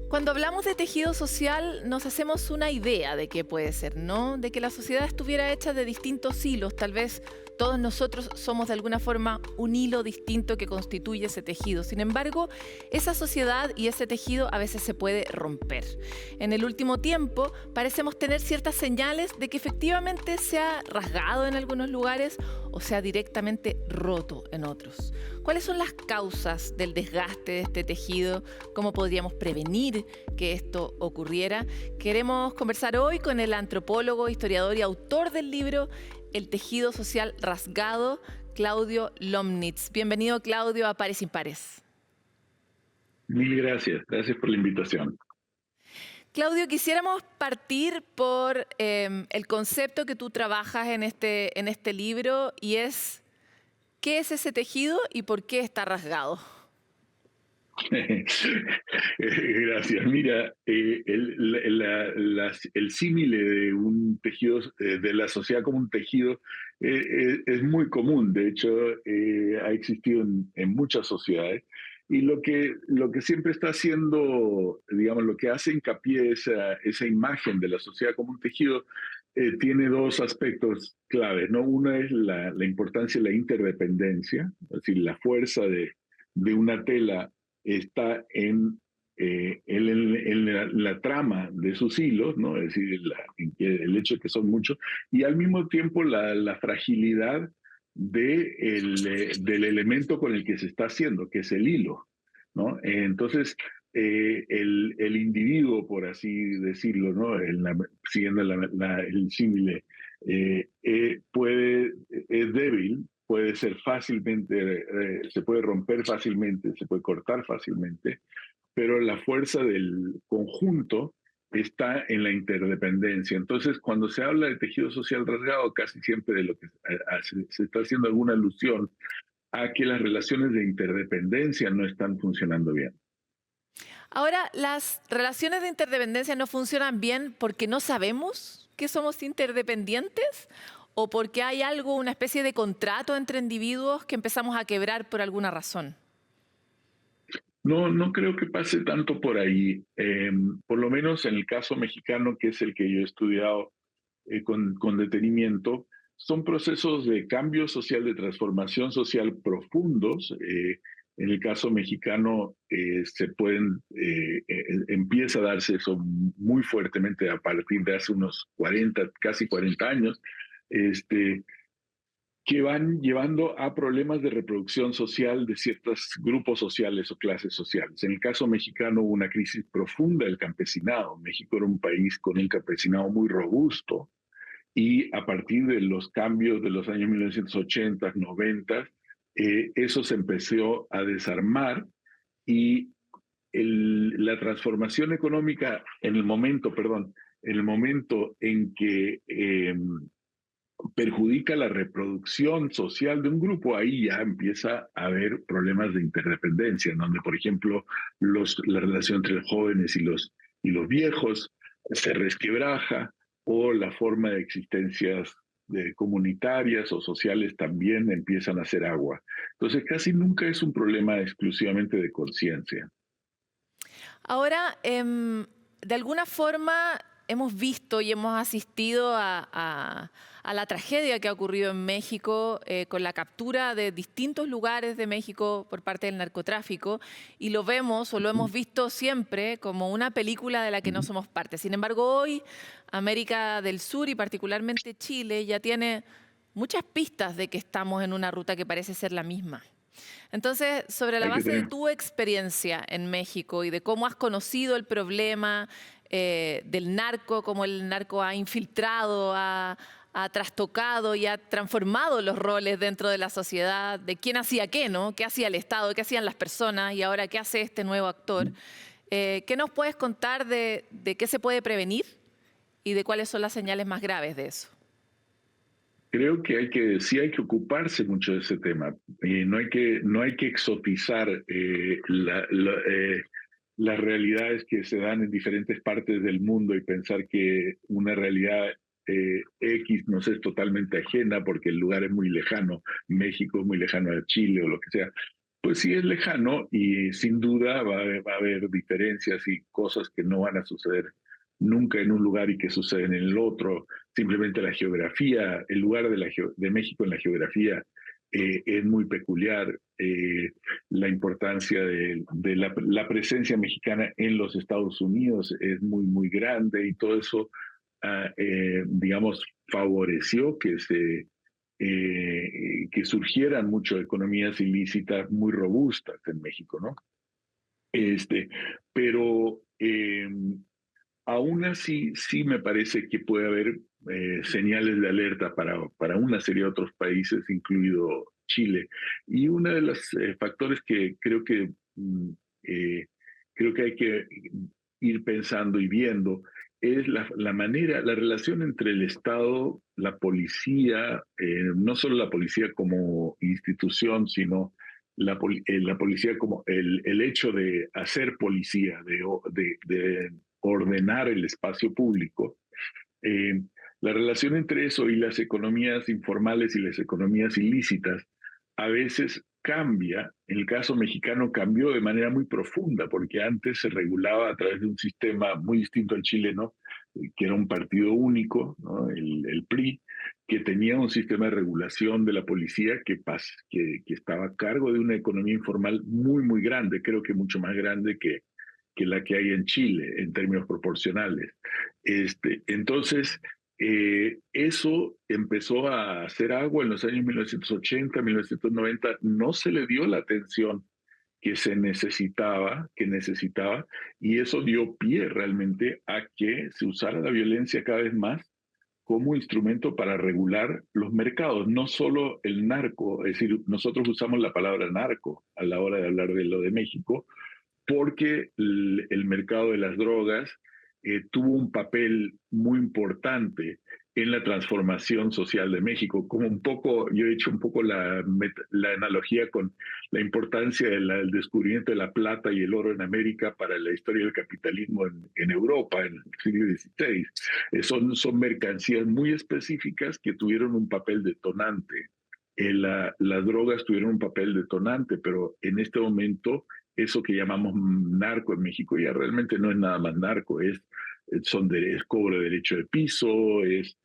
Cuando hablamos de tejido social, nos hacemos una idea de qué puede ser, ¿no? De que la sociedad estuviera hecha de distintos hilos. Tal vez todos nosotros somos de alguna forma un hilo distinto que constituye ese tejido. Sin embargo, esa sociedad y ese tejido a veces se puede romper. En el último tiempo, parecemos tener ciertas señales de que efectivamente se ha rasgado en algunos lugares o se ha directamente roto en otros. ¿Cuáles son las causas del desgaste de este tejido? ¿Cómo podríamos prevenir que esto ocurriera? Queremos conversar hoy con el antropólogo, historiador y autor del libro El tejido social rasgado, Claudio Lomnitz. Bienvenido, Claudio, a Pares Impares. Mil gracias. Gracias por la invitación. Claudio, quisiéramos partir por el concepto que tú trabajas en este libro y es ¿qué es ese tejido y por qué está rasgado? Gracias. Mira, el símile de un tejido, de la sociedad como un tejido, es muy común. De hecho, ha existido en muchas sociedades. Y lo que siempre está haciendo, digamos, lo que hace hincapié esa imagen de la sociedad como un tejido, tiene dos aspectos claves, ¿no? Uno es la importancia de la interdependencia, es decir, la fuerza de una tela está en la trama de sus hilos, ¿no? Es decir, el hecho de que son muchos, y al mismo tiempo la fragilidad del elemento con el que se está haciendo, que es el hilo, ¿no? Entonces, el individuo, por así decirlo, ¿no? Siguiendo el símile, es débil, puede ser fácilmente, se puede romper fácilmente, se puede cortar fácilmente, pero la fuerza del conjunto está en la interdependencia. Entonces, cuando se habla de tejido social rasgado, casi siempre de lo que se está haciendo alguna alusión a que las relaciones de interdependencia no están funcionando bien. Ahora, ¿las relaciones de interdependencia no funcionan bien porque no sabemos que somos interdependientes? ¿O porque hay algo, una especie de contrato entre individuos que empezamos a quebrar por alguna razón? No, no creo que pase tanto por ahí. Por lo menos en el caso mexicano, que es el que yo he estudiado con detenimiento, son procesos de cambio social, de transformación social profundos. En el caso mexicano empieza a darse eso muy fuertemente a partir de hace unos 40, casi 40 años, este, que van llevando a problemas de reproducción social de ciertos grupos sociales o clases sociales. En el caso mexicano hubo una crisis profunda del campesinado. México era un país con un campesinado muy robusto, y a partir de los cambios de los años 1980, 90, eso se empezó a desarmar, y la transformación económica en el momento en que perjudica la reproducción social de un grupo, ahí ya empieza a haber problemas de interdependencia, en donde, por ejemplo, la relación entre los jóvenes y los viejos se resquebraja, o la forma de existencias comunitarias o sociales también empiezan a hacer agua. Entonces, casi nunca es un problema exclusivamente de conciencia. Ahora, de alguna forma hemos visto y hemos asistido a la tragedia que ha ocurrido en México con la captura de distintos lugares de México por parte del narcotráfico, y lo vemos o lo hemos visto siempre como una película de la que no somos parte. Sin embargo, hoy América del Sur y particularmente Chile ya tiene muchas pistas de que estamos en una ruta que parece ser la misma. Entonces, sobre la Hay que base de tener tu experiencia en México y de cómo has conocido el problema del narco, cómo el narco ha infiltrado, ha trastocado y ha transformado los roles dentro de la sociedad, de quién hacía qué, ¿no? ¿Qué hacía el Estado, qué hacían las personas y ahora qué hace este nuevo actor? ¿Qué nos puedes contar de qué se puede prevenir y de cuáles son las señales más graves de eso? Creo que sí hay que ocuparse mucho de ese tema. No hay que exotizar las realidades que se dan en diferentes partes del mundo y pensar que una realidad X nos es totalmente ajena porque el lugar es muy lejano, México es muy lejano a Chile o lo que sea. Pues sí es lejano y sin duda va a haber diferencias y cosas que no van a suceder nunca en un lugar y que suceden en el otro. Simplemente la geografía, el lugar de México en la geografía es muy peculiar. La importancia de la presencia mexicana en los Estados Unidos es muy, muy grande y todo eso, digamos, favoreció que surgieran muchas economías ilícitas muy robustas en México, ¿no? Este, pero aún así, sí me parece que puede haber señales de alerta para una serie de otros países, incluido Chile. Y uno de los factores que eh, creo que hay que ir pensando y viendo es la manera, la relación entre el Estado, la policía, no solo la policía como institución, sino la policía como el hecho de hacer policía, de ordenar el espacio público. Eh, la relación entre eso y las economías informales y las economías ilícitas a veces cambia. En el caso mexicano cambió de manera muy profunda, porque antes se regulaba a través de un sistema muy distinto al chileno, que era un partido único, ¿no? El PRI, que tenía un sistema de regulación de la policía que estaba a cargo de una economía informal muy, muy grande, creo que mucho más grande que la que hay en Chile en términos proporcionales. Entonces, eso empezó a hacer agua en los años 1980, 1990, no se le dio la atención que necesitaba, y eso dio pie realmente a que se usara la violencia cada vez más como instrumento para regular los mercados, no solo el narco, es decir, nosotros usamos la palabra narco a la hora de hablar de lo de México, porque el mercado de las drogas tuvo un papel muy importante en la transformación social de México, como un poco, yo he hecho un poco la analogía con la importancia del descubrimiento de la plata y el oro en América para la historia del capitalismo en Europa en el siglo XVI. Son mercancías muy específicas que tuvieron un papel detonante. Las drogas tuvieron un papel detonante, pero en este momento eso que llamamos narco en México ya realmente no es nada más narco, es cobro de derecho de piso, es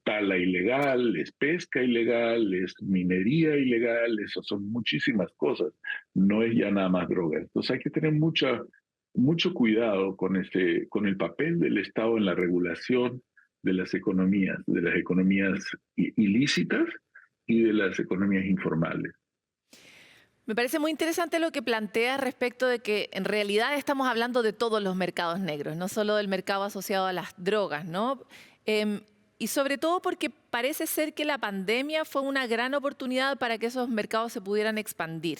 tala ilegal, es pesca ilegal, es minería ilegal, eso son muchísimas cosas, no es ya nada más droga. Entonces hay que tener mucho cuidado con el papel del Estado en la regulación de las economías ilícitas y de las economías informales. Me parece muy interesante lo que plantea respecto de que en realidad estamos hablando de todos los mercados negros, no solo del mercado asociado a las drogas, ¿no? Em, y sobre todo porque parece ser que la pandemia fue una gran oportunidad para que esos mercados se pudieran expandir.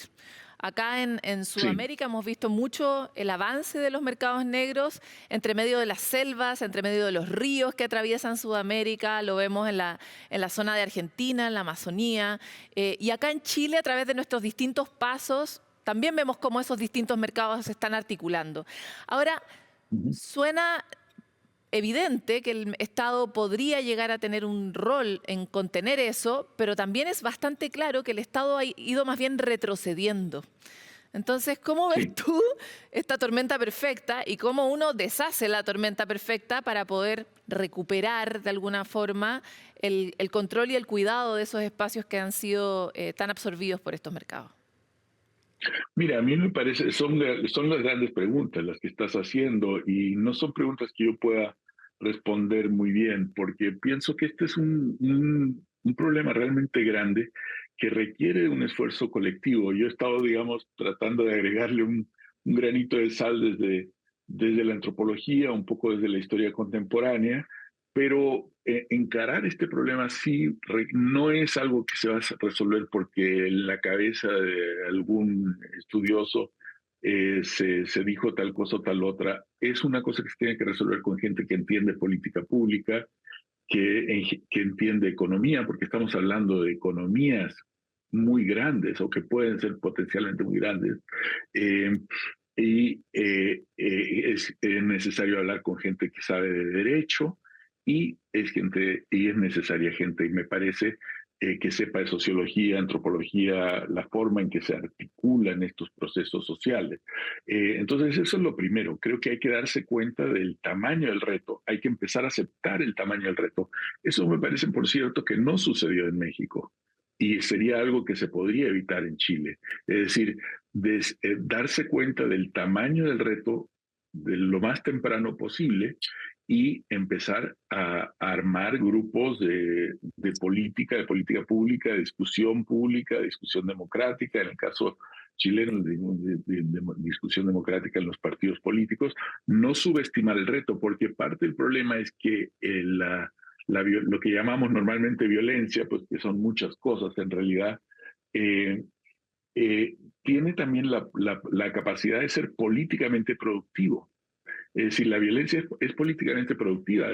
Acá en Sí. Sudamérica hemos visto mucho el avance de los mercados negros entre medio de las selvas, entre medio de los ríos que atraviesan Sudamérica, lo vemos en la zona de Argentina, en la Amazonía, y acá en Chile a través de nuestros distintos pasos también vemos cómo esos distintos mercados se están articulando. Ahora, Ujú. suena evidente que el Estado podría llegar a tener un rol en contener eso, pero también es bastante claro que el Estado ha ido más bien retrocediendo. Entonces, ¿cómo ves Sí. tú esta tormenta perfecta y cómo uno deshace la tormenta perfecta para poder recuperar de alguna forma el control y el cuidado de esos espacios que han sido tan absorbidos por estos mercados? Mira, a mí me parece, son las grandes preguntas las que estás haciendo y no son preguntas que yo pueda responder muy bien, porque pienso que este es un problema realmente grande que requiere un esfuerzo colectivo. Yo he estado, digamos, tratando de agregarle un granito de sal desde la antropología, un poco desde la historia contemporánea, pero encarar este problema sí no es algo que se va a resolver porque en la cabeza de algún estudioso se dijo tal cosa o tal otra. Es una cosa que se tiene que resolver con gente que entiende política pública, que entiende economía, porque estamos hablando de economías muy grandes o que pueden ser potencialmente muy grandes. Eh, y es necesario hablar con gente que sabe de derecho y es necesaria gente, y me parece que sepa de sociología, antropología, la forma en que se articulan estos procesos sociales. Entonces, eso es lo primero. Creo que hay que darse cuenta del tamaño del reto, hay que empezar a aceptar el tamaño del reto. Eso me parece, por cierto, que no sucedió en México y sería algo que se podría evitar en Chile. Es decir, darse cuenta del tamaño del reto de lo más temprano posible y empezar a armar grupos de política pública, de discusión democrática, en el caso chileno, de discusión democrática en los partidos políticos, no subestimar el reto, porque parte del problema es que lo que llamamos normalmente violencia, pues que son muchas cosas en realidad, eh, tiene también la capacidad de ser políticamente productivo. Es decir, la violencia es políticamente productiva.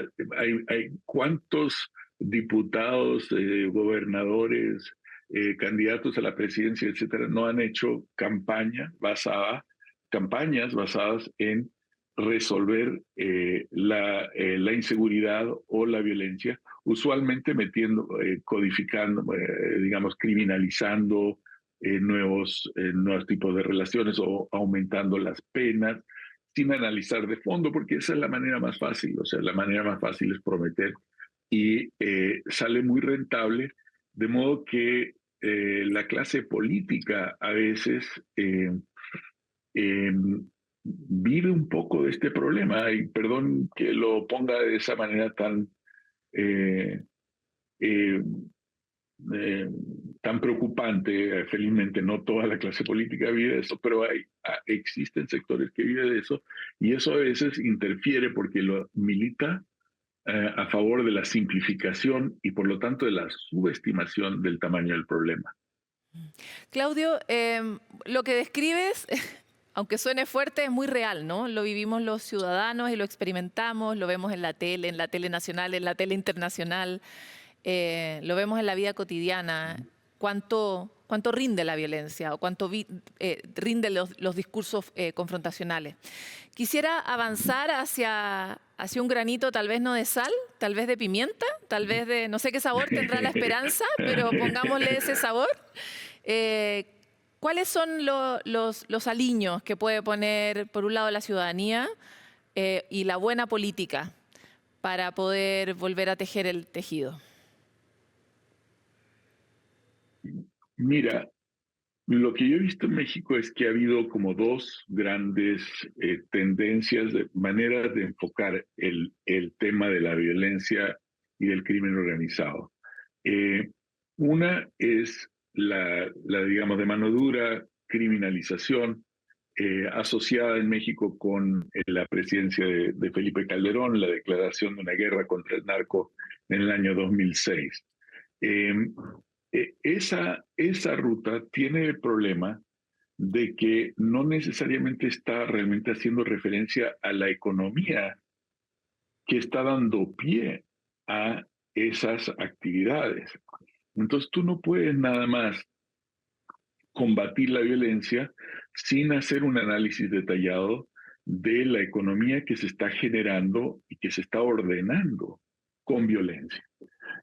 Hay cuántos diputados, gobernadores, candidatos a la presidencia, etcétera, no han hecho campañas basadas en resolver la inseguridad o la violencia, usualmente codificando, digamos, criminalizando nuevos tipos de relaciones o aumentando las penas sin analizar de fondo, porque esa es la manera más fácil. O sea, la manera más fácil es prometer y sale muy rentable, de modo que la clase política a veces eh, vive un poco de este problema, y perdón que lo ponga de esa manera eh, eh, eh, tan preocupante. Felizmente no toda la clase política vive de eso, pero existen sectores que viven de eso, y eso a veces interfiere porque lo milita a favor de la simplificación y por lo tanto de la subestimación del tamaño del problema. Claudio, lo que describes, aunque suene fuerte, es muy real, ¿no? Lo vivimos los ciudadanos y lo experimentamos, lo vemos en la tele nacional, en la tele internacional, lo vemos en la vida cotidiana. ¿Cuánto rinde la violencia o rinden los discursos confrontacionales? Quisiera avanzar hacia un granito, tal vez no de sal, tal vez de pimienta, tal vez de, no sé qué sabor tendrá la esperanza, pero pongámosle ese sabor. Eh, ¿Cuáles son los aliños que puede poner, por un lado, la ciudadanía y la buena política para poder volver a tejer el tejido? Mira, lo que yo he visto en México es que ha habido como dos grandes tendencias, maneras de enfocar el tema de la violencia y del crimen organizado. Eh, una es digamos, de mano dura criminalización asociada en México con la presidencia de Felipe Calderón, la declaración de una guerra contra el narco en el año 2006. Eh, esa ruta tiene el problema de que no necesariamente está realmente haciendo referencia a la economía que está dando pie a esas actividades. Entonces tú no puedes nada más combatir la violencia sin hacer un análisis detallado de la economía que se está generando y que se está ordenando con violencia.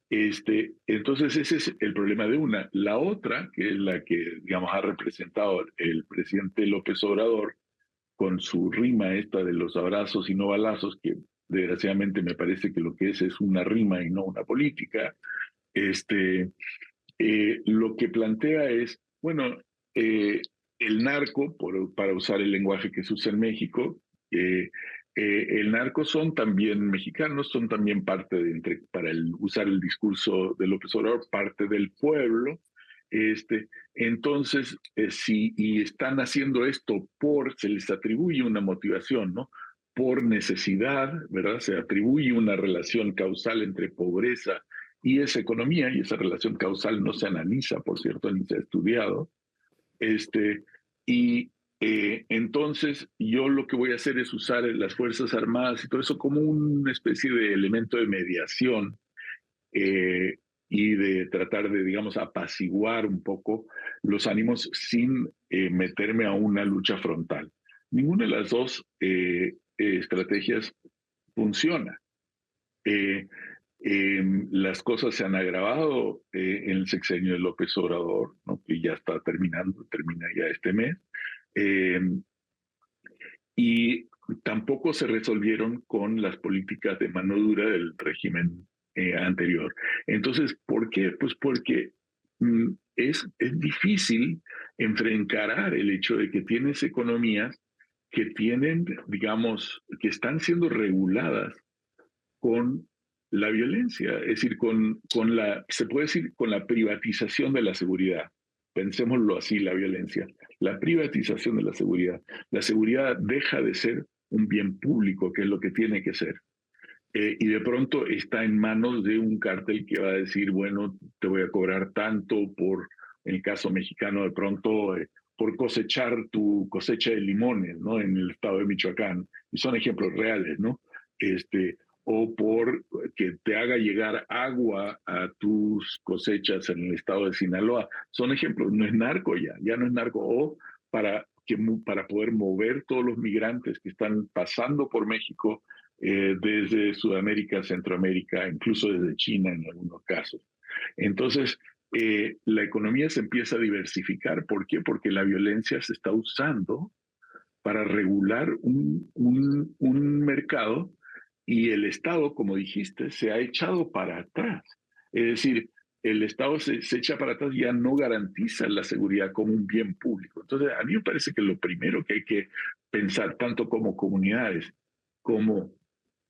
Entonces ese es el problema de una. La otra, que es la que, digamos, ha representado el presidente López Obrador con su rima esta de los abrazos y no balazos, que desgraciadamente me parece que lo que es una rima y no una política. Lo que plantea es, bueno, el narco, para usar el lenguaje que se usa en México, el narco son también mexicanos, son también parte para usar el discurso de López Obrador, parte del pueblo. Entonces, y están haciendo esto se les atribuye una motivación, ¿no? Por necesidad, ¿verdad? Se atribuye una relación causal entre pobreza y esa economía, y esa relación causal no se analiza, por cierto, ni se ha estudiado. Y entonces yo lo que voy a hacer es usar las Fuerzas Armadas y todo eso como una especie de elemento de mediación eh, y de tratar de, digamos, apaciguar un poco los ánimos sin meterme a una lucha frontal. Ninguna de las dos estrategias funciona. Eh, las cosas se han agravado en el sexenio de López Obrador, ¿no? Que ya está terminando, termina ya este mes. Eh, y tampoco se resolvieron con las políticas de mano dura del régimen anterior. Entonces, ¿por qué? Pues porque es difícil encarar el hecho de que tienes economías que tienen, digamos, que están siendo reguladas con la violencia, es decir, con la, se puede decir, con la privatización de la seguridad. Pensémoslo así, la violencia. La privatización de la seguridad. La seguridad deja de ser un bien público, que es lo que tiene que ser. Y de pronto está en manos de un cártel que va a decir, bueno, te voy a cobrar tanto por, en el caso mexicano, de pronto, por cosechar tu cosecha de limones, ¿no? En el estado de Michoacán. Y son ejemplos reales, ¿no? Este, o por que te haga llegar agua a tus cosechas en el estado de Sinaloa. Son ejemplos, no es narco ya, ya no es narco. O para poder mover todos los migrantes que están pasando por México desde Sudamérica, Centroamérica, incluso desde China en algunos casos. Entonces, la economía se empieza a diversificar. ¿Por qué? Porque la violencia se está usando para regular un mercado y el Estado, como dijiste, se ha echado para atrás. Es decir, el Estado se echa para atrás y ya no garantiza la seguridad como un bien público. Entonces, a mí me parece que lo primero que hay que pensar, tanto como comunidades como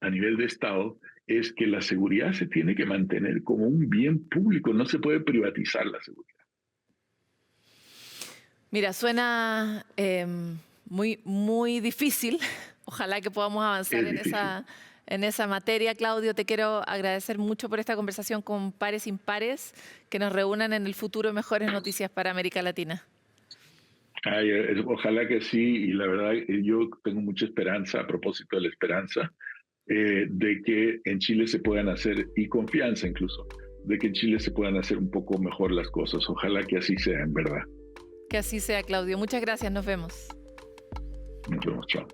a nivel de Estado, es que la seguridad se tiene que mantener como un bien público, no se puede privatizar la seguridad. Mira, suena muy, muy difícil. Ojalá que podamos avanzar Es difícil. en esa materia. Claudio, te quiero agradecer mucho por esta conversación con Pares Impares, que nos reúnan en el futuro mejores noticias para América Latina. Ay, ojalá que sí, y la verdad yo tengo mucha esperanza, a propósito de la esperanza, de que en Chile se puedan hacer, y confianza incluso, de que en Chile se puedan hacer un poco mejor las cosas. Ojalá que así sea, en verdad. Que así sea, Claudio. Muchas gracias, nos vemos. Nos vemos, chao.